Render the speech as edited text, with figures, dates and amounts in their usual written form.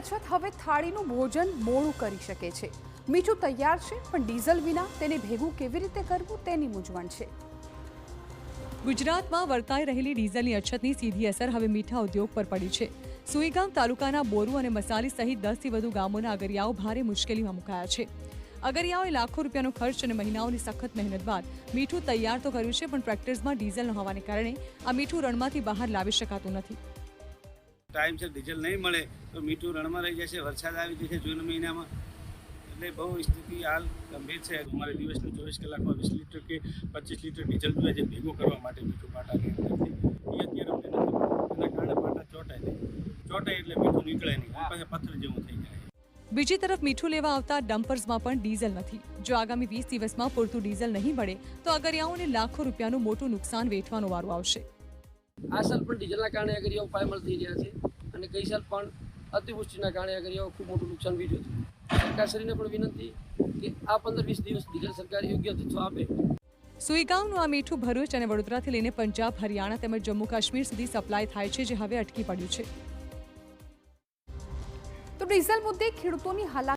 અછત હવે થાળીનું ભોજન મોડું કરી શકે છે। મીઠું તૈયાર છે, પણ ડીઝલ વિના તેને ભેગું કેવી રીતે કરવું તેની મૂંઝવણ છે। ગુજરાતમાં વર્તાઈ રહેલી ડીઝલની અછતની સીધી અસર હવે મીઠા ઉદ્યોગ પર પડી છે। સુઈગામ તાલુકાના બોરુ અને મસાલી સહિત 10થી વધુ ગામોના અગરિયાઓ ભારે મુશ્કેલીમાં મુકાયા છે। અગરિયાઓએ લાખો રૂપિયાનો ખર્ચ અને મહિનાઓની સખત મહેનત બાદ મીઠું તૈયાર તો કર્યું છે, પણ ટ્રેક્ટર્સમાં ડીઝલ ન હોવાને કારણે આ મીઠું રણમાંથી બહાર લાવી શકાતું નથી। ટાઈમસર ડીઝલ નહીં મળે તો મીઠું રણમાં રહી જશે, વરસાદ આવી જશે જૂન મહિનામાં, એટલે બહુ સ્થિતિ હાલ ગંભીર છે। અમારે દિવસનું 24 કલાકમાં 20 લીટર કે 25 લીટર ડીઝલ જોઈએ છે ભેગું કરવા માટે મીઠું પાટાની અંદરથી। એ અત્યારે અમને નથી, એના કારણે પાટા ચોટાય એટલે મીઠું નીકળે નહીં, પાસે પથ્થર જેવું થઈ જાય। બીજી તરફ મીઠું લેવા આવતા ડમ્પર્સમાં પણ ડીઝલ નથી। જો આગામી 20 દિવસમાં પૂરતું ડીઝલ નહીં મળે તો અગરિયાઓને લાખો રૂપિયાનું મોટું નુકસાન વેઠવાનો વારો આવશે। આ સાલ પણ ડીઝલના કારણે અગરિયાઓ પાયમાલ થઈ રહ્યા છે અને ગઈ સાલ પણ અતિવૃષ્ટિના કારણે અગરિયાઓ ખૂબ મોટું નુકસાન વેઠ્યું છે। સરકારશ્રીને પણ વિનંતી કે આ 15-20 દિવસ ડીઝલ સરકાર યોગ્ય જથ્થો આપે। સુઈગામનું આ મીઠું ભરૂચ અને વડોદરાથી લઈને પંજાબ, હરિયાણા તેમજ જમ્મુ કાશ્મીર સુધી સપ્લાય થાય છે, જે હવે અટકી પડ્યું છે। તો ડીઝલ મુદ્દે ખેડૂતોની હાલાકી